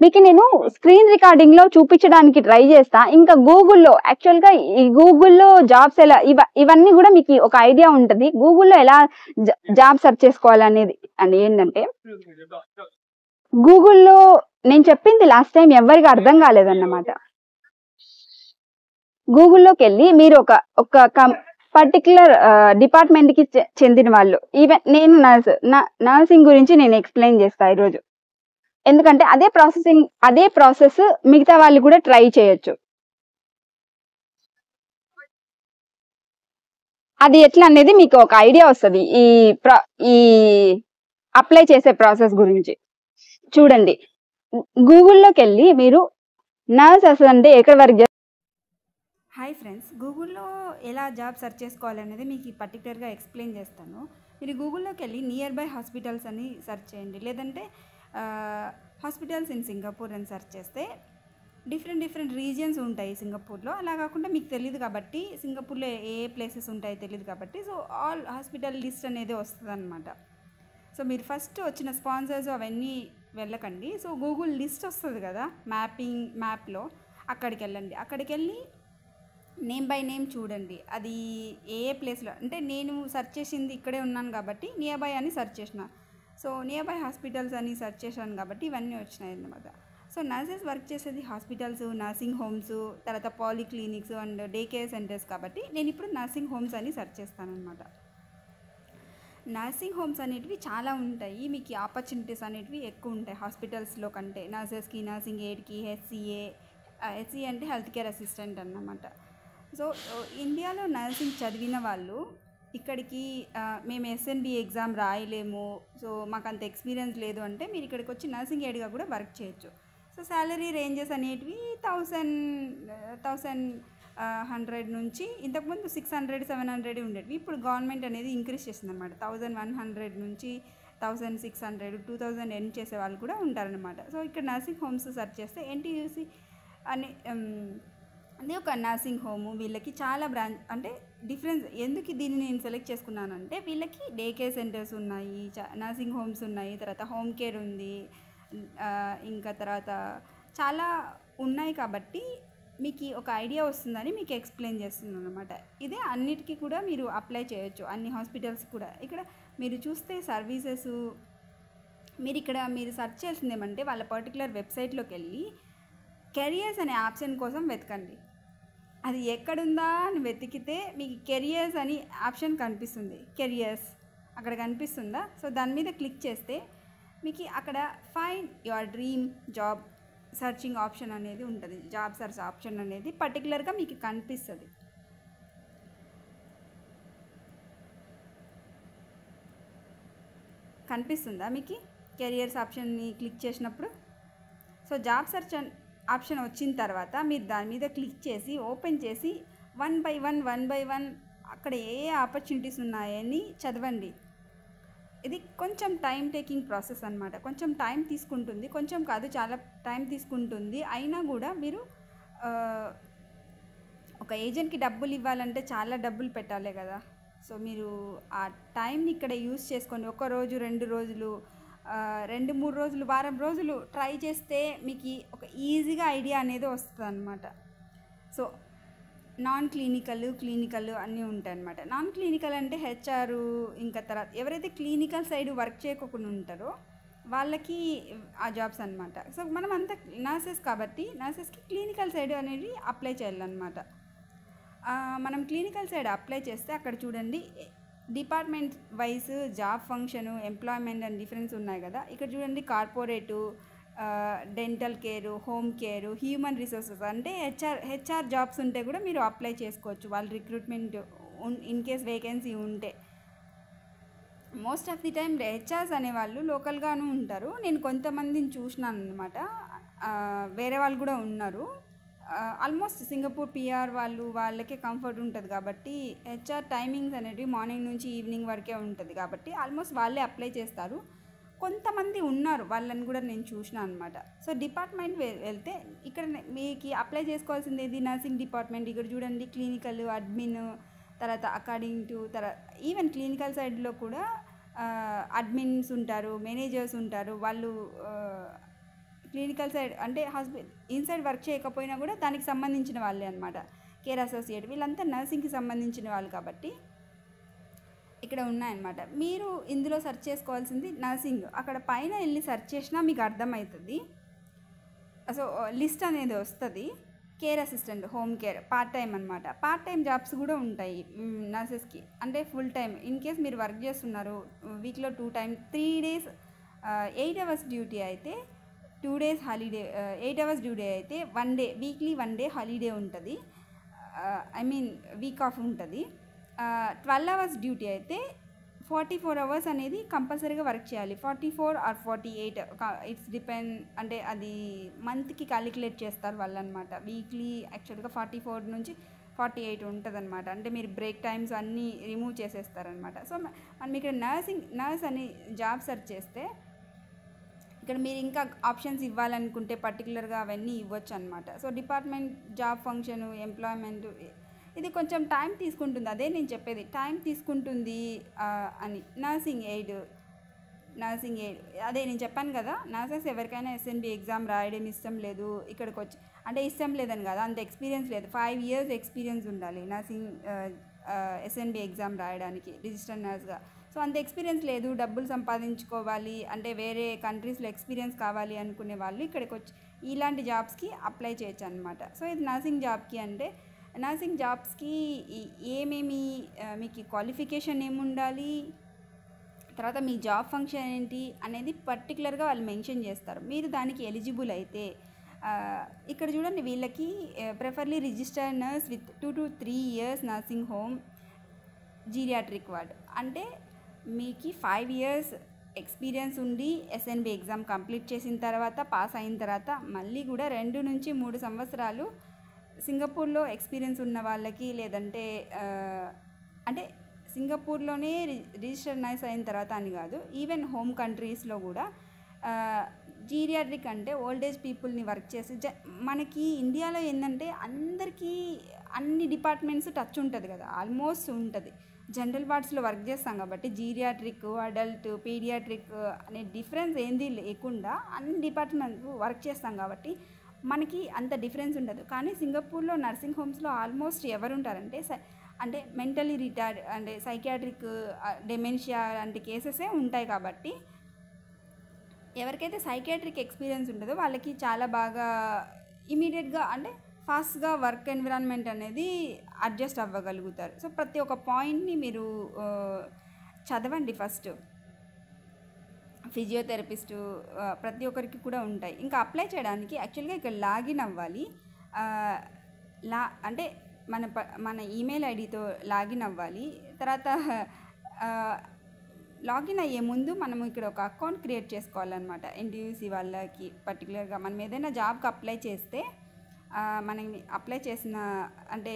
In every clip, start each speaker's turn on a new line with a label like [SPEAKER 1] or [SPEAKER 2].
[SPEAKER 1] మీకు నేను స్క్రీన్ రికార్డింగ్‌లో చూపించడానికి ట్రై చేస్తా. ఇంకా గూగుల్‌లో యాక్చువల్‌గా ఈ గూగుల్‌లో జాబ్స్ ఎలా ఇవన్నీ గూడా మీకు ఒక ఐడియా ఉంటది. గూగుల్‌లో ఎలా జాబ్ సెర్చ్ చేసుకోవాలనేది అండ్ ఏంటంటే గూగుల్‌లో నేను చెప్పింది లాస్ట్ టైం ఎవ్వరికి అర్థం కాలేదన్నమాట. గూగుల్‌లోకెళ్ళి మీరు ఒక పర్టిక్యులర్ డిపార్ట్మెంట్‌కి చెందిన వాళ్ళు. ఈవెన్ నేను నర్సింగ్ గురించి నేను ఎక్స్‌ప్లెయిన్ చేస్తా ఈరోజు. ఎందుకంటే అదే ప్రాసెస్ మిగతా వాళ్ళు కూడా ట్రై చేయొచ్చు. అది ఎట్లా అనేది మీకు ఒక ఐడియా వస్తది. ఈ అప్లై చేసే ప్రాసెస్ గురించి. చూడండి. గూగుల్‌లోకెళ్ళి మీరు నర్స్ అంటే ఎక్కడి వరకు
[SPEAKER 2] హాయ్ ఫ్రెండ్స్, గూగుల్లో ఎలా జాబ్ సెర్చ్ చేసుకోవాలనేది మీకు పర్టికులర్గా ఎక్స్ప్లెయిన్ చేస్తాను. మీరు గూగుల్లోకి వెళ్ళి నియర్ బై హాస్పిటల్స్ అని సెర్చ్ చేయండి, లేదంటే హాస్పిటల్స్ ఇన్ సింగపూర్ అని సెర్చ్ చేస్తే డిఫరెంట్ రీజియన్స్ ఉంటాయి సింగపూర్లో. అలా కాకుండా మీకు తెలియదు కాబట్టి, సింగపూర్లో ఏ ప్లేసెస్ ఉంటాయో తెలియదు కాబట్టి, సో ఆల్ హాస్పిటల్ లిస్ట్ అనేది వస్తుంది అనమాట. సో మీరు ఫస్ట్ వచ్చిన స్పాన్సర్స్ అవన్నీ వెళ్ళకండి. సో గూగుల్ లిస్ట్ వస్తుంది కదా మ్యాప్లో, అక్కడికి వెళ్ళండి. అక్కడికి వెళ్ళి నేమ్ బై నేమ్ చూడండి, అది ఏ ప్లేస్లో. అంటే నేను సెర్చ్ చేసింది ఇక్కడే ఉన్నాను కాబట్టి నియర్ బై అని సెర్చ్ చేసిన. సో నియర్ బై హాస్పిటల్స్ అని సెర్చ్ చేశాను కాబట్టి ఇవన్నీ వచ్చినాయి అన్నమాట. సో నర్సెస్ వర్క్ చేసేది హాస్పిటల్స్, నర్సింగ్ హోమ్స్, తర్వాత పాలిక్లినిక్స్ అండ్ డే కేర్ సెంటర్స్ కాబట్టి నేను ఇప్పుడు నర్సింగ్ హోమ్స్ అని సెర్చ్ చేస్తాను అనమాట. నర్సింగ్ హోమ్స్ అనేటివి చాలా ఉంటాయి, మీకు ఆపర్చునిటీస్ అనేటివి ఎక్కువ ఉంటాయి హాస్పిటల్స్లో కంటే. నర్సెస్కి, నర్సింగ్ ఎయిడ్కి, హెచ్సిఏ అంటే హెల్త్ కేర్ అసిస్టెంట్ అన్నమాట. సో ఇండియాలో నర్సింగ్ చదివిన వాళ్ళు ఇక్కడికి మేము ఎస్ఎన్బి ఎగ్జామ్ రాయలేము, సో మాకు అంత ఎక్స్పీరియన్స్ లేదు అంటే మీరు ఇక్కడికి వచ్చి నర్సింగ్ ఎయిడ్గా కూడా వర్క్ చేయొచ్చు. సో శాలరీ రేంజెస్ అనేటివి 1100 నుంచి, ఇంతకుముందు 600, 700 ఉండేవి. ఇప్పుడు గవర్నమెంట్ అనేది ఇంక్రీజ్ చేసింది అనమాట. 1100 నుంచి 1600, 2000 ఎర్న్ చేసే వాళ్ళు కూడా ఉంటారనమాట. సో ఇక్కడ నర్సింగ్ హోమ్స్ సెర్చ్ చేస్తే ఎన్టీయూసీ అని అది ఒక నర్సింగ్ హోము. వీళ్ళకి చాలా అంటే డిఫరెన్స్. ఎందుకు దీన్ని నేను సెలెక్ట్ చేసుకున్నానంటే, వీళ్ళకి డే కేర్ సెంటర్స్ ఉన్నాయి, నర్సింగ్ హోమ్స్ ఉన్నాయి, తర్వాత హోమ్ కేర్ ఉంది, ఇంకా తర్వాత చాలా ఉన్నాయి కాబట్టి మీకు ఒక ఐడియా వస్తుందని మీకు ఎక్స్ప్లెయిన్ చేస్తున్నాను అనమాట. ఇదే అన్నిటికీ కూడా మీరు అప్లై చేయొచ్చు, అన్ని హాస్పిటల్స్ కూడా. ఇక్కడ మీరు చూస్తే సర్వీసెస్ మీరు సెర్చ్ చేసింది ఏమంటే వాళ్ళ పర్టికులర్ వెబ్సైట్లోకి వెళ్ళి కెరియర్స్ అనే ఆప్షన్ కోసం వెతకండి. అది ఎక్కడుందా అని వెతికితే మీకు కెరియర్స్ అని ఆప్షన్ కనిపిస్తుంది. కెరియర్స్ అక్కడ కనిపిస్తుందా? సో దాని మీద క్లిక్ చేస్తే మీకు అక్కడ find your dream job searching option అనేది ఉంటుంది. జాబ్ సర్చ్ ఆప్షన్ అనేది పర్టికులర్గా మీకు కనిపిస్తుంది. కనిపిస్తుందా మీకు కెరియర్స్ ఆప్షన్ని క్లిక్ చేసినప్పుడు? సో జాబ్ సర్చ్ ఆప్షన్ వచ్చిన తర్వాత మీరు దాని మీద క్లిక్ చేసి ఓపెన్ చేసి వన్ బై వన్ అక్కడ ఏ ఆపర్చునిటీస్ ఉన్నాయని చదవండి. ఇది కొంచెం టైం టేకింగ్ ప్రాసెస్ అనమాట. కొంచెం టైం తీసుకుంటుంది, కొంచెం కాదు చాలా టైం తీసుకుంటుంది. అయినా కూడా మీరు ఒక ఏజెంట్కి డబ్బులు ఇవ్వాలంటే చాలా డబ్బులు పెట్టాలి కదా. సో మీరు ఆ టైంని ఇక్కడ యూజ్ చేసుకోండి. 1 రోజు, 2 రోజులు, 2-3 రోజులు, వారం రోజులు ట్రై చేస్తే మీకు ఒక ఈజీగా ఐడియా అనేది వస్తుంది అనమాట. సో నాన్ క్లినికల్ అన్నీ ఉంటాయి అనమాట. నాన్ క్లినికల్ అంటే హెచ్ఆర్, ఇంకా తర్వాత ఎవరైతే క్లినికల్ సైడ్ వర్క్ చేయకుండా ఉంటారో వాళ్ళకి ఆ జాబ్స్ అనమాట. సో మనం అంతా నర్సెస్ కాబట్టి నర్సెస్కి క్లినికల్ సైడ్ అనేది అప్లై చేయాలన్నమాట. మనం క్లినికల్ సైడ్ అప్లై చేస్తే అక్కడ చూడండి department wise job function, employment and difference ఉన్నాయి కదా. ఇక్కడ చూడండి corporate, dental care, home care, human resources అంటే హెచ్ఆర్ జాబ్స్ ఉంటే కూడా మీరు అప్లై చేసుకోవచ్చు. వాళ్ళు రిక్రూట్మెంట్ ఇన్ కేస్ వేకెన్సీ ఉంటే. Most of the time HRs అనేవాళ్ళు లోకల్గాను ఉంటారు. నేను కొంతమందిని చూసినాను అనమాట, వేరే వాళ్ళు కూడా ఉన్నారు. ఆల్మోస్ట్ సింగపూర్ పిఆర్ వాళ్ళకే కంఫర్ట్ ఉంటుంది కాబట్టి హెచ్ఆర్ టైమింగ్స్ అనేవి మార్నింగ్ నుంచి ఈవినింగ్ వరకే ఉంటుంది కాబట్టి ఆల్మోస్ట్ వాళ్ళే అప్లై చేస్తారు. కొంతమంది ఉన్నారు, వాళ్ళని కూడా నేను చూసిన అనమాట. సో డిపార్ట్మెంట్ వెళ్తే ఇక్కడ మీకు అప్లై చేసుకోవాల్సింది ఏది? Nursing department. ఇక్కడ చూడండి క్లినికల్, అడ్మిన్, తర్వాత అకార్డింగ్ టు ఈవెన్ క్లినికల్ సైడ్లో కూడా అడ్మిన్స్ ఉంటారు, మేనేజర్స్ ఉంటారు. వాళ్ళు క్లినికల్ సైడ్ అంటే ఇన్సైడ్ వర్క్ చేయకపోయినా కూడా దానికి సంబంధించిన వాళ్ళే అనమాట. కేర్ అసోసియేట్ వీళ్ళంతా నర్సింగ్కి సంబంధించిన వాళ్ళు కాబట్టి ఇక్కడ ఉన్నాయన్నమాట. మీరు ఇందులో సెర్చ్ చేసుకోవాల్సింది నర్సింగ్. అక్కడ పైన వెళ్ళి సెర్చ్ చేసినా మీకు అర్థమవుతుంది. సో లిస్ట్ అనేది వస్తుంది. Care assistant, home care, part time అనమాట. పార్ట్ టైం జాబ్స్ కూడా ఉంటాయి నర్సెస్కి, అంటే ఫుల్ టైం. ఇన్ కేస్ మీరు వర్క్ చేస్తున్నారు వీక్లో 2 టైమ్ 3 డేస్ 8 అవర్స్ డ్యూటీ అయితే 2 డేస్ హాలిడే, 8 అవర్స్ డ్యూటీ అయితే 1 డే, వీక్లీ 1 డే హాలిడే ఉంటుంది. ఐ మీన్ వీక్ ఆఫ్ ఉంటుంది. 12 అవర్స్ డ్యూటీ అయితే 44 అవర్స్ అనేది కంపల్సరీగా వర్క్ చేయాలి. 44 ఆర్ 48 ఇట్స్ డిపెండ్, అంటే అది మంత్కి క్యాలిక్యులేట్ చేస్తారు వాళ్ళు అనమాట. వీక్లీ యాక్చువల్గా 44 నుంచి 48 ఉంటుంది అనమాట. అంటే మీరు బ్రేక్ టైమ్స్ అన్నీ రిమూవ్ చేసేస్తారనమాట. సో మనం ఇక్కడ నర్స్ అని జాబ్ సెర్చ్ చేస్తే ఇక్కడ మీరు ఇంకా ఆప్షన్స్ ఇవ్వాలనుకుంటే పర్టికులర్గా అవన్నీ ఇవ్వచ్చు అనమాట. So department, job function, employment, ఇది కొంచెం టైం తీసుకుంటుంది. అదే నేను చెప్పేది, టైం తీసుకుంటుంది అని. నర్సింగ్ ఎయిడ్ అదే నేను చెప్పాను కదా, నర్సెస్ ఎవరికైనా ఎస్ఎన్బి ఎగ్జామ్ రాయడం ఇష్టం లేదు ఇక్కడికి వచ్చి, అంటే ఇష్టం లేదని కదా, అంత ఎక్స్పీరియన్స్ లేదు. 5 years ఎక్స్పీరియన్స్ ఉండాలి నర్సింగ్ ఎస్ఎన్బి ఎగ్జామ్ రాయడానికి రిజిస్టర్డ్ నర్స్గా. సో అంత ఎక్స్పీరియన్స్ లేదు, డబ్బులు సంపాదించుకోవాలి అంటే వేరే కంట్రీస్లో ఎక్స్పీరియన్స్ కావాలి అనుకునే వాళ్ళు ఇక్కడికి వచ్చి ఇలాంటి జాబ్స్కి అప్లై చేయొచ్చు అనమాట. సో ఇది నర్సింగ్ జాబ్కి. అంటే నర్సింగ్ జాబ్స్కి ఏమేమి మీకు క్వాలిఫికేషన్ ఏముండాలి, తర్వాత మీ జాబ్ ఫంక్షన్ ఏంటి అనేది పర్టికులర్గా వాళ్ళు మెన్షన్ చేస్తారు. మీరు దానికి ఎలిజిబుల్ అయితే ఇక్కడ చూడండి, వీళ్ళకి preferably registered nurse with 2 to 3 years nursing home geriatric ward. అంటే మీకు 5 years ఎక్స్పీరియన్స్ ఉండి ఎస్ఎన్బి ఎగ్జామ్ కంప్లీట్ చేసిన తర్వాత, పాస్ అయిన తర్వాత మళ్ళీ కూడా 2 నుంచి 3 సంవత్సరాలు సింగపూర్లో ఎక్స్పీరియన్స్ ఉన్న వాళ్ళకి, లేదంటే అంటే సింగపూర్లోనే రిజిస్టర్డ్ నర్స్ అయిన తర్వాత అని కాదు, ఈవెన్ హోమ్ కంట్రీస్లో కూడా జీరియాట్రిక్ అంటే ఓల్డ్ ఏజ్ పీపుల్ని వర్క్ చేసి మనకి ఇండియాలో ఏంటంటే అందరికీ అన్ని డిపార్ట్మెంట్స్ టచ్ ఉంటుంది కదా, ఆల్మోస్ట్ ఉంటుంది. జనరల్ వార్డ్స్లో వర్క్ చేస్తాం కాబట్టి జీరియాట్రిక్, అడల్ట్, పీడియాట్రిక్ అనే డిఫరెన్స్ ఏంది లేకుండా అన్ని డిపార్ట్మెంట్ వర్క్ చేస్తాం కాబట్టి మనకి అంత డిఫరెన్స్ ఉండదు. కానీ సింగపూర్లో నర్సింగ్ హోమ్స్లో ఆల్మోస్ట్ ఎవరు ఉంటారంటే అంటే మెంటలీ రిటార్డ్, అంటే సైకియాట్రిక్, డెమెన్షియా లాంటి కేసెసే ఉంటాయి. కాబట్టి ఎవరికైతే సైకియాట్రిక్ ఎక్స్పీరియన్స్ ఉంటుందో వాళ్ళకి చాలా బాగా ఇమీడియట్గా, అంటే ఫాస్ట్గా వర్క్ ఎన్విరాన్మెంట్ అనేది అడ్జస్ట్ అవ్వగలుగుతారు. సో ప్రతి ఒక్క పాయింట్ని మీరు చదవండి ఫస్ట్. ఫిజియోథెరపిస్టు ప్రతి ఒక్కరికి కూడా ఉంటాయి. ఇంకా అప్లై చేయడానికి యాక్చువల్గా ఇక్కడ లాగిన్ అవ్వాలి. అంటే మన ఈమెయిల్ ఐడితో లాగిన్ అవ్వాలి. తర్వాత లాగిన్ అయ్యే ముందు మనము ఇక్కడ ఒక అకౌంట్ క్రియేట్ చేసుకోవాలన్నమాట. ఎన్టీయూసీ వాళ్ళకి పర్టికులర్గా మనం ఏదైనా జాబ్కి అప్లై చేస్తే మనం అప్లై చేసిన, అంటే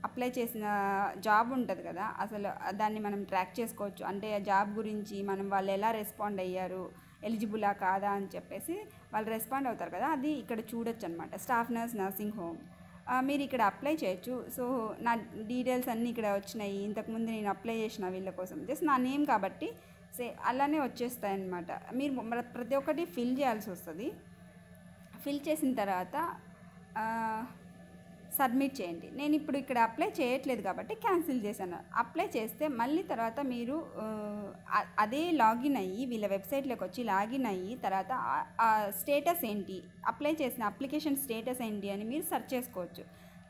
[SPEAKER 2] అప్లై చేసిన జాబ్ ఉంటుంది కదా, అసలు దాన్ని మనం ట్రాక్ చేసుకోవచ్చు. అంటే ఆ జాబ్ గురించి వాళ్ళు ఎలా రెస్పాండ్ అయ్యారు, ఎలిజిబులా కాదా అని చెప్పేసి వాళ్ళు రెస్పాండ్ అవుతారు కదా, అది ఇక్కడ చూడొచ్చు అనమాట. స్టాఫ్ నర్స్ నర్సింగ్ హోమ్ మీరు ఇక్కడ అప్లై చేయొచ్చు. సో నా డీటెయిల్స్ అన్నీ ఇక్కడ వచ్చినాయి. ఇంతకుముందు నేను అప్లై చేసిన వీళ్ళ కోసం, జస్ట్ నా నేమ్ కాబట్టి అలానే వచ్చేస్తాయి అన్నమాట. మీరు ప్రతి ఒక్కటి ఫిల్ చేయాల్సి వస్తుంది. ఫిల్ చేసిన తర్వాత సబ్మిట్ చేయండి. నేను ఇప్పుడు ఇక్కడ అప్లై చేయట్లేదు కాబట్టి క్యాన్సిల్ చేశాను. అప్లై చేస్తే మళ్ళీ తర్వాత మీరు అదే లాగిన్ అయ్యి వీళ్ళ వెబ్సైట్లోకి వచ్చి లాగిన్ అయ్యి తర్వాత ఆ స్టేటస్ ఏంటి, అప్లై చేసిన అప్లికేషన్ స్టేటస్ ఏంటి అని మీరు సెర్చ్ చేసుకోవచ్చు.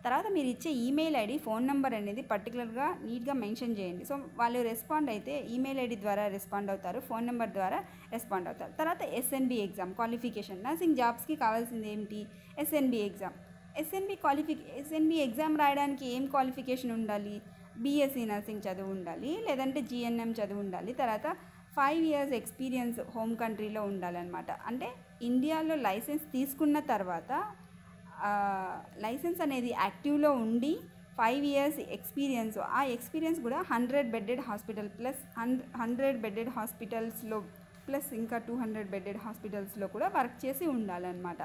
[SPEAKER 2] తర్వాత మీరు ఇచ్చే ఈమెయిల్ ఐడి, ఫోన్ నెంబర్ అనేది పర్టికులర్గా నీట్గా మెన్షన్ చేయండి. సో వాళ్ళు రెస్పాండ్ అయితే ఈమెయిల్ ఐడి ద్వారా రెస్పాండ్ అవుతారు, ఫోన్ నెంబర్ ద్వారా రెస్పాండ్ అవుతారు. తర్వాత ఎస్ఎన్బి ఎగ్జామ్ క్వాలిఫికేషన్. నర్సింగ్ జాబ్స్కి కావాల్సింది ఏంటి, ఎస్ఎన్బి ఎగ్జామ్. ఎస్ఎన్బి ఎగ్జామ్ రాయడానికి ఏం క్వాలిఫికేషన్ ఉండాలి, బీఎస్సీ నర్సింగ్ చదువు ఉండాలి, లేదంటే జిఎన్ఎం చదువు ఉండాలి. తర్వాత 5 years ఎక్స్పీరియన్స్ హోమ్ కంట్రీలో ఉండాలన్నమాట. అంటే ఇండియాలో లైసెన్స్ తీసుకున్న తర్వాత లైసెన్స్ అనేది యాక్టివ్లో ఉండి 5 years ఎక్స్పీరియన్స్, ఆ ఎక్స్పీరియన్స్ కూడా 100 bedded హాస్పిటల్ ప్లస్ 100 bedded హాస్పిటల్స్లో ప్లస్ ఇంకా 200 bedded హాస్పిటల్స్లో కూడా వర్క్ చేసి ఉండాలన్నమాట.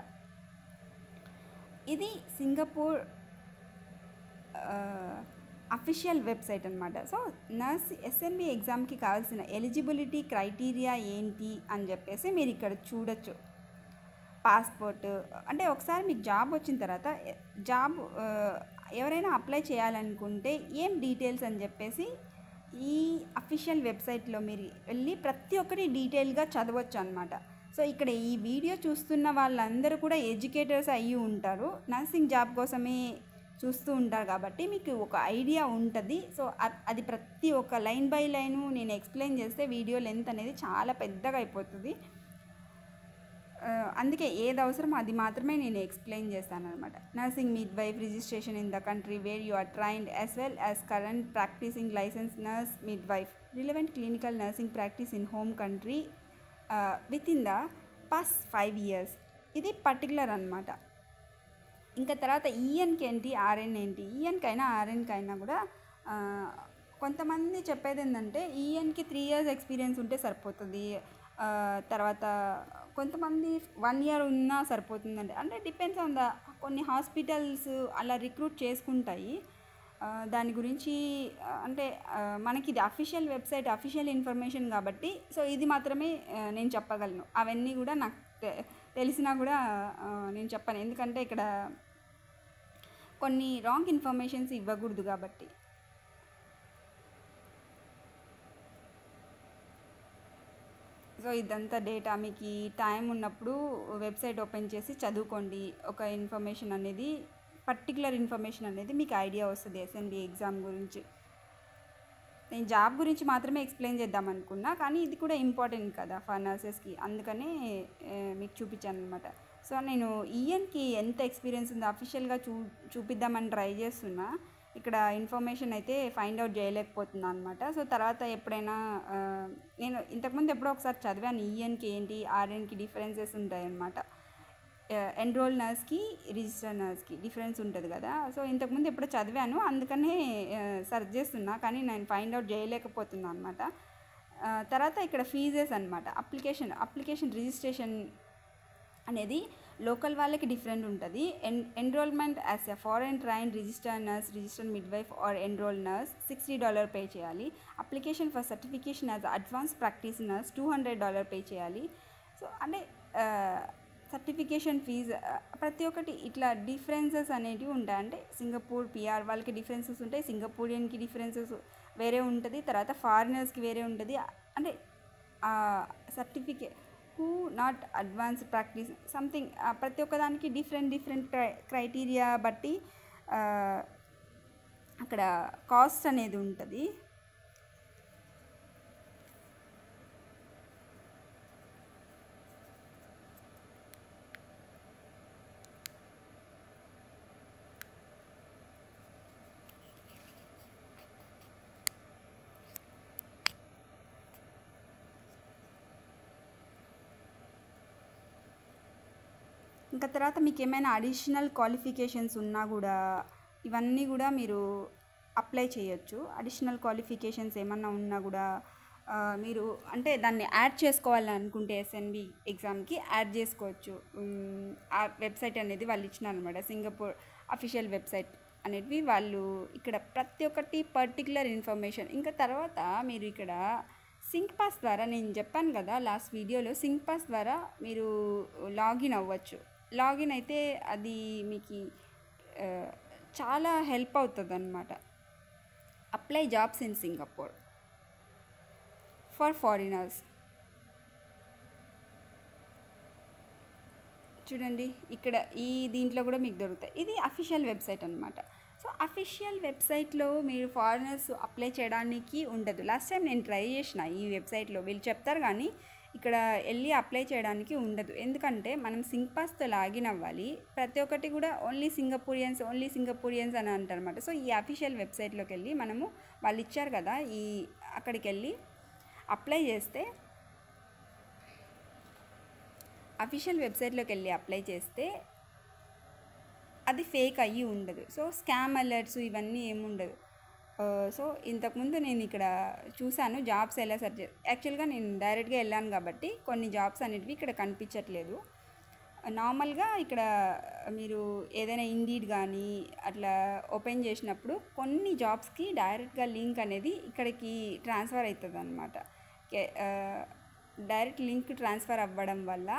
[SPEAKER 2] ఇది సింగపూర్ అఫీషియల్ వెబ్సైట్ అనమాట. సో ఎస్ఎన్బి ఎగ్జామ్కి కావాల్సిన ఎలిజిబిలిటీ క్రైటీరియా ఏంటి అని చెప్పేసి మీరు ఇక్కడ చూడొచ్చు. పాస్పోర్ట్, అంటే ఒకసారి మీకు జాబ్ వచ్చిన తర్వాత జాబ్ ఎవరైనా అప్లై చేయాలనుకుంటే ఏం డీటెయిల్స్ అని చెప్పేసి ఈ అఫీషియల్ వెబ్సైట్లో మీరు వెళ్ళి ప్రతి ఒక్కటి డీటెయిల్గా చదవచ్చు అనమాట. సో ఇక్కడ ఈ వీడియో చూస్తున్న వాళ్ళందరూ కూడా ఎడ్యుకేటర్స్ అయ్యి ఉంటారు, నర్సింగ్ జాబ్ కోసమే చూస్తూ ఉంటారు కాబట్టి మీకు ఒక ఐడియా ఉంటుంది. సో అది ప్రతి ఒక్క లైన్ బై లైను నేను ఎక్స్ప్లెయిన్ చేస్తే వీడియో లెంత్ అనేది చాలా పెద్దగా అయిపోతుంది. అందుకే ఏది అవసరమో అది మాత్రమే నేను ఎక్స్ప్లెయిన్ చేస్తాను అనమాట. Nursing midwife registration in the country where you are trained as well as current practicing license nurse midwife, relevant clinical nursing practice in home country with in the past 5 years. ఇది particular అనమాట. ఇంకా తర్వాత ఈఎన్కి ఏంటి, RN ఏంటి, ఈఎన్కైనా ఆర్ఎన్కైనా కూడా కొంతమంది చెప్పేది ఏంటంటే ఈఎన్కి 3 years ఎక్స్పీరియన్స్ ఉంటే సరిపోతుంది, తర్వాత కొంతమంది 1 year ఉన్నా సరిపోతుందండి. అంటే డిపెండ్స్ ఆన్ ద కొన్ని హాస్పిటల్స్ అలా రిక్రూట్ చేసుకుంటాయి. దాని గురించి అంటే మనకి ఇది అఫీషియల్ వెబ్సైట్, అఫీషియల్ ఇన్ఫర్మేషన్ కాబట్టి సో ఇది మాత్రమే నేను చెప్పగలను. అవన్నీ కూడా నాకు తెలిసినా కూడా నేను చెప్పను, ఎందుకంటే ఇక్కడ కొన్ని రాంగ్ ఇన్ఫర్మేషన్స్ ఇవ్వకూడదు కాబట్టి. సో ఇదంతా డేటా మీకు టైం ఉన్నప్పుడు వెబ్సైట్ ఓపెన్ చేసి చదువుకోండి. ఒక ఇన్ఫర్మేషన్ అనేది, పర్టికులర్ ఇన్ఫర్మేషన్ అనేది మీకు ఐడియా వస్తుంది ఎస్ఎన్బి ఎగ్జామ్ గురించి. నేను జాబ్ గురించి మాత్రమే ఎక్స్ప్లెయిన్ చేద్దాం అనుకున్నా, కానీ ఇది కూడా ఇంపార్టెంట్ కదా ఫర్ నర్సెస్కి, అందుకనే మీకు చూపించాను అనమాట. సో నేను ఈఎన్కి ఎంత ఎక్స్పీరియన్స్ ఉందో అఫీషియల్గా చూపిద్దామని ట్రై చేస్తున్నా. ఇక్కడ ఇన్ఫర్మేషన్ అయితే ఫైండ్ అవుట్ చేయలేకపోతున్నాను అనమాట. సో తర్వాత ఎప్పుడైనా నేను ఇంతకుముందు ఎప్పుడో ఒకసారి చదివాను ఈఎన్కి ఏంటి ఆర్ఎన్కి డిఫరెన్సెస్ ఉంటాయన్నమాట. ఎన్రోల్ నర్స్కి రిజిస్టర్ నర్స్కి డిఫరెన్స్ ఉంటుంది కదా. సో ఇంతకుముందు ఎప్పుడో చదివాను, అందుకనే సెర్చ్ చేస్తున్నా, కానీ నేను ఫైండ్ అవుట్ చేయలేకపోతున్నాను అనమాట. తర్వాత ఇక్కడ ఫీజెస్ అనమాట. అప్లికేషన్ రిజిస్ట్రేషన్ అనేది లోకల్ వాళ్ళకి డిఫరెంట్ ఉంటుంది. Enrolment as a foreign train register nurse, register midwife or enrol nurse $60 pay చేయాలి. Application for certification as advance practice nurse $200 pay చేయాలి. సో అంటే సర్టిఫికేషన్ ఫీజు ప్రతి ఒక్కటి ఇట్లా డిఫరెన్సెస్ అనేటివి ఉంటాయి. అంటే సింగపూర్ పిఆర్ వాళ్ళకి డిఫరెన్సెస్ ఉంటాయి, సింగపూరియన్కి డిఫరెన్సెస్ వేరే ఉంటుంది, తర్వాత ఫారినర్స్కి వేరే ఉంటుంది. అంటే certificate who not advance practice something ప్రతి ఒక్కదానికి డిఫరెంట్ క్రైటీరియా బట్టి అక్కడ కాస్ట్ అనేది ఉంటుంది. ఇంకా తర్వాత మీకు ఏమైనా అడిషనల్ క్వాలిఫికేషన్స్ ఉన్నా కూడా ఇవన్నీ కూడా మీరు అప్లై చేయొచ్చు. అడిషనల్ క్వాలిఫికేషన్స్ ఏమన్నా ఉన్నా కూడా మీరు అంటే దాన్ని యాడ్ చేసుకోవాలని అనుకుంటే ఎస్ఎన్బి ఎగ్జామ్కి యాడ్ చేసుకోవచ్చు. ఆ వెబ్సైట్ అనేది వాళ్ళు ఇచ్చినారనమాట, సింగపూర్ అఫీషియల్ వెబ్సైట్ అనేటివి వాళ్ళు ఇక్కడ ప్రతి ఒక్కటి పర్టికులర్ ఇన్ఫర్మేషన్. ఇంకా తర్వాత మీరు ఇక్కడ సింక్ పాస్ ద్వారా, నేను చెప్పాను కదా లాస్ట్ వీడియోలో, సింక్ పాస్ ద్వారా మీరు లాగిన్ అవ్వచ్చు. లాగిన్ అయితే అది మీకు చాలా హెల్ప్ అవుతుంది అన్నమాట. Apply jobs in Singapore for foreigners. చూడండి ఇక్కడ ఈ దీంట్లో కూడా మీకు దొరుకుతాయి. ఇది అఫీషియల్ వెబ్సైట్ అనమాట. సో అఫీషియల్ వెబ్సైట్లో మీరు ఫారినర్స్ అప్లై చేయడానికి ఉండదు. లాస్ట్ టైం నేను ట్రై చేసిన ఈ వెబ్సైట్లో, వీళ్ళు చెప్తారు కానీ ఇక్కడ వెళ్ళి అప్లై చేయడానికి ఉండదు. ఎందుకంటే మనం సింక్ పాస్తో లాగిన్ అవ్వాలి. ప్రతి ఒక్కటి కూడా ఓన్లీ సింగపూరియన్స్ అని అంటారు అనమాట. సో ఈ అఫీషియల్ వెబ్సైట్లోకి వెళ్ళి మనము వాళ్ళు ఇచ్చారు కదా ఈ అక్కడికి వెళ్ళి అప్లై చేస్తే, అఫీషియల్ వెబ్సైట్లోకి వెళ్ళి అప్లై చేస్తే అది ఫేక్ అయ్యి ఉండదు. సో స్కామ్ అలర్ట్స్ ఇవన్నీ ఏముండదు. సో ఇంతకుముందు నేను ఇక్కడ చూశాను జాబ్స్ ఎలా సెర్చ్ యాక్చువల్గా నేను డైరెక్ట్గా వెళ్ళాను కాబట్టి కొన్ని జాబ్స్ అనేటివి ఇక్కడ కనిపించట్లేదు. నార్మల్గా ఇక్కడ మీరు ఏదైనా ఇండీడ్ కానీ అట్లా ఓపెన్ చేసినప్పుడు కొన్ని జాబ్స్కి డైరెక్ట్గా లింక్ అనేది ఇక్కడికి ట్రాన్స్ఫర్ అవుతుంది అనమాట. డైరెక్ట్ లింక్ ట్రాన్స్ఫర్ అవ్వడం వల్ల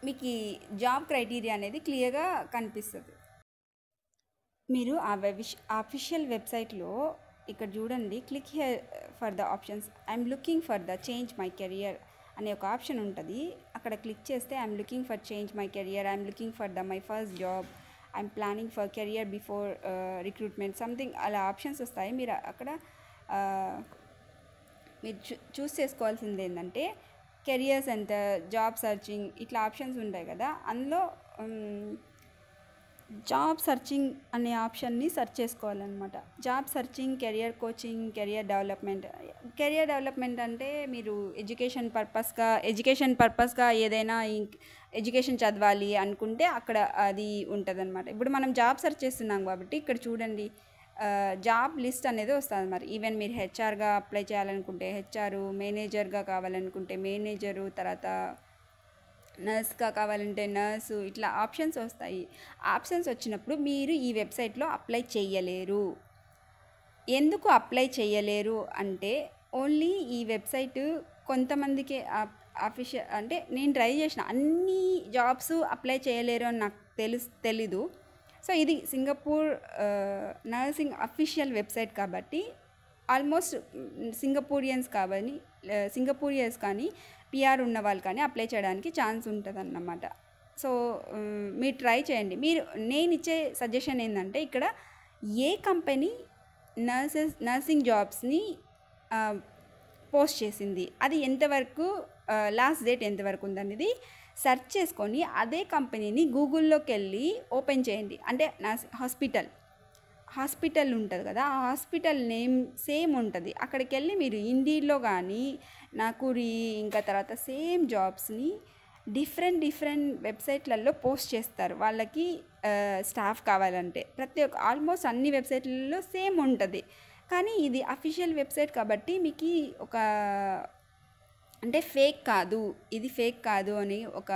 [SPEAKER 2] మీకు ఈ జాబ్ క్రైటీరియా అనేది క్లియర్గా కనిపిస్తుంది. మీరు ఆ అఫీషియల్ వెబ్సైట్లో ఇక్కడ చూడండి, click here for the options. I'm looking for the change my career అనే ఒక ఆప్షన్ ఉంటుంది. అక్కడ క్లిక్ చేస్తే I'm looking for change my career, I'm looking for the my first job, I'm planning for career before recruitment, something అలా options వస్తాయి. మీరు అక్కడ మీరు చూస్ చేసుకోవాల్సింది ఏంటంటే కెరియర్స్ అండ్ జాబ్ సర్చింగ్ ఇట్లా ఆప్షన్స్ ఉంటాయి కదా. అందులో జాబ్ సర్చింగ్ అనే ఆప్షన్ని సెర్చ్ చేసుకోవాలన్నమాట. Job searching, career coaching, career development. Career development అంటే మీరు ఎడ్యుకేషన్ పర్పస్గా ఏదైనా ఎడ్యుకేషన్ చదవాలి అనుకుంటే అక్కడ అది ఉంటుందన్నమాట. ఇప్పుడు మనం జాబ్ సెర్చ్ చేస్తున్నాం కాబట్టి ఇక్కడ చూడండి, జాబ్ లిస్ట్ అనేది వస్తుంది. మరి ఈవెన్ మీరు హెచ్ఆర్గా అప్లై చేయాలనుకుంటే హెచ్ఆర్, మేనేజర్గా కావాలనుకుంటే మేనేజరు, తర్వాత నర్స్గా కావాలంటే నర్సు, ఇట్లా ఆప్షన్స్ వస్తాయి. ఆప్షన్స్ వచ్చినప్పుడు మీరు ఈ వెబ్సైట్లో అప్లై చేయలేరు. ఎందుకు అప్లై చేయలేరు అంటే ఓన్లీ ఈ వెబ్సైట్ కొంతమందికి అఫీషియల్, అంటే నేను ట్రై చేసిన అన్ని జాబ్స్ అప్లై చేయలేరు అని నాకు తెలీదు. సో ఇది సింగపూర్ నర్సింగ్ అఫీషియల్ వెబ్సైట్ కాబట్టి ఆల్మోస్ట్ సింగపూరియన్స్ కానీ పిఆర్ ఉన్న వాళ్ళు కానీ అప్లై చేయడానికి ఛాన్స్ ఉంటుంది అన్నమాట. సో మీరు ట్రై చేయండి. నేను ఇచ్చే సజెషన్ ఏంటంటే ఇక్కడ ఏ కంపెనీ నర్సింగ్ జాబ్స్ని పోస్ట్ చేసింది, అది ఎంతవరకు లాస్ట్ డేట్ ఎంతవరకు ఉందనేది సెర్చ్ చేసుకొని అదే కంపెనీని గూగుల్లోకి వెళ్ళి ఓపెన్ చేయండి. అంటే హాస్పిటల్ ఉంటుంది కదా, ఆ హాస్పిటల్ నేమ్ సేమ్ ఉంటుంది. అక్కడికి వెళ్ళి మీరు ఇండీడ్లో కానీ నాకూరి ఇంకా తర్వాత సేమ్ జాబ్స్ని డిఫరెంట్ వెబ్సైట్లలో పోస్ట్ చేస్తారు. వాళ్ళకి స్టాఫ్ కావాలంటే ఆల్మోస్ట్ అన్ని వెబ్సైట్లలో సేమ్ ఉంటుంది. కానీ ఇది అఫీషియల్ వెబ్సైట్ కాబట్టి మీకు ఒక అంటే ఇది ఫేక్ కాదు అని ఒక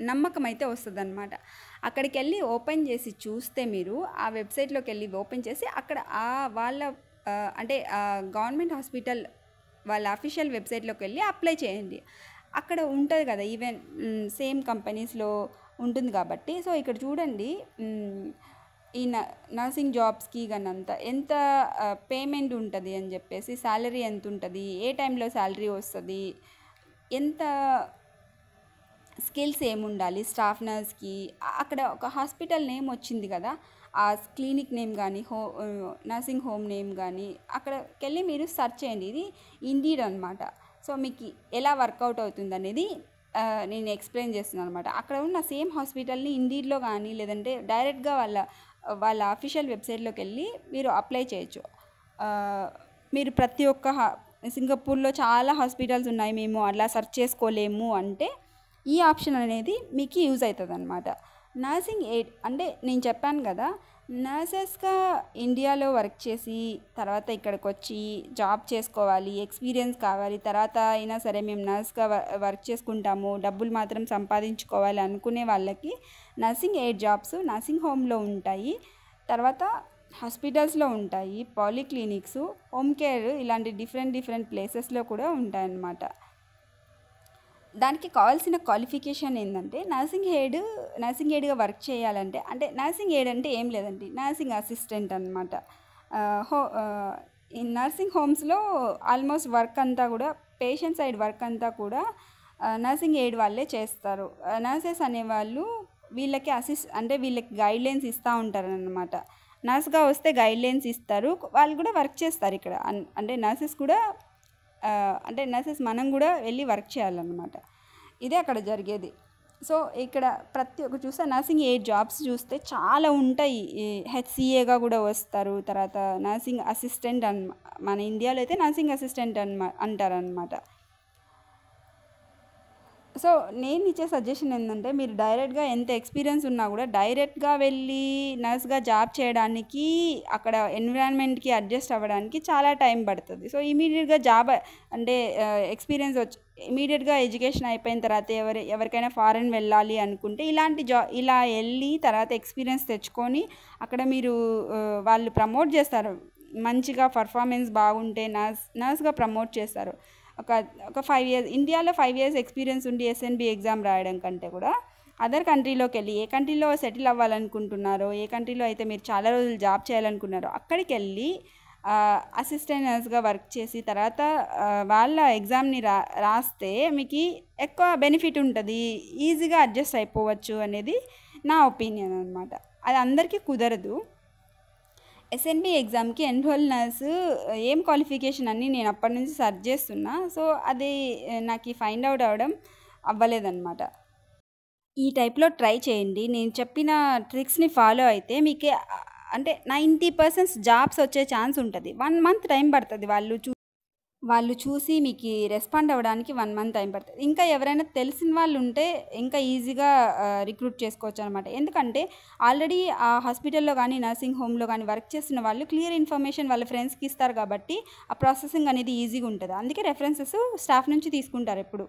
[SPEAKER 2] నమ్మకం అయితే వస్తుంది అనమాట. అక్కడికి వెళ్ళి ఓపెన్ చేసి చూస్తే మీరు ఆ వెబ్సైట్లోకి వెళ్ళి ఓపెన్ చేసి అక్కడ వాళ్ళ అంటే గవర్నమెంట్ హాస్పిటల్ వాళ్ళ అఫీషియల్ వెబ్సైట్లోకి వెళ్ళి అప్లై చేయండి. అక్కడ ఉంటుంది కదా, ఈవెన్ సేమ్ కంపెనీస్లో ఉంటుంది కాబట్టి. సో ఇక్కడ చూడండి, ఈ నర్సింగ్ జాబ్స్కి కానీ ఎంత పేమెంట్ ఉంటుంది అని చెప్పేసి, శాలరీ ఎంత ఉంటుంది, ఏ టైంలో శాలరీ వస్తుంది, ఎంత స్కిల్స్ ఏముండాలి స్టాఫ్ నర్స్కి, అక్కడ ఒక హాస్పిటల్ నేమ్ వచ్చింది కదా, ఆ క్లినిక్ నేమ్ కానీ నర్సింగ్ హోమ్ నేమ్ కానీ అక్కడికి వెళ్ళి మీరు సెర్చ్ చేయండి. ఇది ఇండీడ్ అనమాట. సో మీకు ఎలా వర్కౌట్ అవుతుంది అనేది నేను ఎక్స్ప్లెయిన్ చేస్తున్నాను అనమాట. అక్కడ ఉన్న సేమ్ హాస్పిటల్ని ఇండీడ్లో కానీ లేదంటే డైరెక్ట్గా వాళ్ళ అఫీషియల్ వెబ్సైట్లోకి వెళ్ళి మీరు అప్లై చేయొచ్చు. మీరు ప్రతి ఒక్క సింగపూర్లో చాలా హాస్పిటల్స్ ఉన్నాయి, మేము అలా సెర్చ్ చేసుకోలేము అంటే ఈ ఆప్షన్ అనేది మీకు యూజ్ అవుతుంది అనమాట. నర్సింగ్ ఎయిడ్ అంటే నేను చెప్పాను కదా, నర్సెస్గా ఇండియాలో వర్క్ చేసి తర్వాత ఇక్కడికి వచ్చి జాబ్ చేసుకోవాలి, ఎక్స్పీరియన్స్ కావాలి, తర్వాత అయినా సరే మేము నర్స్గా వర్క్ చేసుకుంటాము, డబ్బులు మాత్రం సంపాదించుకోవాలి అనుకునే వాళ్ళకి నర్సింగ్ ఎయిడ్ జాబ్స్ నర్సింగ్ హోమ్లో ఉంటాయి, తర్వాత హాస్పిటల్స్లో ఉంటాయి, పాలీక్లినిక్స్, హోమ్ కేర్ ఇలాంటి డిఫరెంట్ ప్లేసెస్లో కూడా ఉంటాయన్నమాట. దానికి కావాల్సిన క్వాలిఫికేషన్ ఏంటంటే నర్సింగ్ ఎయిడ్గా వర్క్ చేయాలంటే, అంటే నర్సింగ్ ఎయిడ్ అంటే ఏం లేదండి, నర్సింగ్ అసిస్టెంట్ అనమాట. ఈ నర్సింగ్ హోమ్స్లో ఆల్మోస్ట్ వర్క్ అంతా కూడా పేషెంట్ సైడ్ వర్క్ అంతా కూడా నర్సింగ్ ఎయిడ్ వాళ్ళే చేస్తారు. నర్సెస్ అనేవాళ్ళు వీళ్ళకి అంటే వీళ్ళకి గైడ్లైన్స్ ఇస్తూ ఉంటారనమాట. నర్స్గా వస్తే గైడ్లైన్స్ ఇస్తారు, వాళ్ళు కూడా వర్క్ చేస్తారు ఇక్కడ. అంటే నర్సెస్ మనం కూడా వెళ్ళి వర్క్ చేయాలన్నమాట. ఇదే అక్కడ జరిగేది. సో ఇక్కడ ప్రతి ఒక్క చూస్తే నర్సింగ్ ఎయిడ్ జాబ్స్ చూస్తే చాలా ఉంటాయి. హెచ్సిఏగా కూడా వస్తారు, తర్వాత నర్సింగ్ అసిస్టెంట్ మన ఇండియాలో అయితే నర్సింగ్ అసిస్టెంట్ అంటారనమాట. సో నేను ఇచ్చే సజెషన్ ఏంటంటే మీరు డైరెక్ట్గా ఎంత ఎక్స్పీరియన్స్ ఉన్నా కూడా డైరెక్ట్గా వెళ్ళి నర్స్గా జాబ్ చేయడానికి అక్కడ ఎన్విరాన్మెంట్కి అడ్జస్ట్ అవ్వడానికి చాలా టైం పడుతుంది. సో ఇమీడియట్గా జాబ్ అంటే ఎక్స్పీరియన్స్ ఇమీడియట్గా ఎడ్యుకేషన్ అయిపోయిన తర్వాత ఎవరికైనా ఫారెన్ వెళ్ళాలి అనుకుంటే ఇలా వెళ్ళి తర్వాత ఎక్స్పీరియన్స్ తెచ్చుకొని అక్కడ మీరు వాళ్ళు ప్రమోట్ చేస్తారు. మంచిగా పర్ఫార్మెన్స్ బాగుంటే నర్స్గా ప్రమోట్ చేస్తారు. ఒక 5 years ఇండియాలో 5 years ఎక్స్పీరియన్స్ ఉండి ఎస్ఎన్బి ఎగ్జామ్ రాయడం కంటే కూడా అదర్ కంట్రీలోకి వెళ్ళి ఏ కంట్రీలో సెటిల్ అవ్వాలనుకుంటున్నారో, ఏ కంట్రీలో అయితే మీరు చాలా రోజులు జాబ్ చేయాలనుకున్నారో అక్కడికి వెళ్ళి అసిస్టెంట్ నర్స్గా వర్క్ చేసి తర్వాత వాళ్ళ ఎగ్జామ్ని రాస్తే మీకు ఎక్కువ బెనిఫిట్ ఉంటుంది, ఈజీగా అడ్జస్ట్ అయిపోవచ్చు అనేది నా ఒపీనియన్ అనమాట. అది అందరికీ కుదరదు. ఎస్ఎన్బి ఎగ్జామ్కి ఎన్రోల్ నర్స్ ఏం క్వాలిఫికేషన్ అని నేను అప్పటి నుంచి సెర్చ్ చేస్తున్నా. సో అది నాకు ఫైండ్ అవుట్ అవ్వడం అవ్వలేదన్నమాట. ఈ టైప్లో ట్రై చేయండి. నేను చెప్పిన ట్రిక్స్ని ఫాలో అయితే మీకు అంటే 90% జాబ్స్ వచ్చే ఛాన్స్ ఉంటుంది. 1 మంత్ టైం పడుతుంది వాళ్ళు చూసి మీకు రెస్పాండ్ అవ్వడానికి 1 మంత్ టైం పడుతుంది. ఇంకా ఎవరైనా తెలిసిన వాళ్ళు ఉంటే ఇంకా ఈజీగా రిక్రూట్ చేసుకోవచ్చు అనమాట. ఎందుకంటే ఆల్రెడీ ఆ హాస్పిటల్లో కానీ నర్సింగ్ హోమ్లో కానీ వర్క్ చేస్తున్న వాళ్ళు క్లియర్ ఇన్ఫర్మేషన్ వాళ్ళ ఫ్రెండ్స్కి ఇస్తారు కాబట్టి ఆ ప్రాసెసింగ్ అనేది ఈజీగా ఉంటుంది. అందుకే రెఫరెన్సెస్ స్టాఫ్ నుంచి తీసుకుంటారు ఎప్పుడు.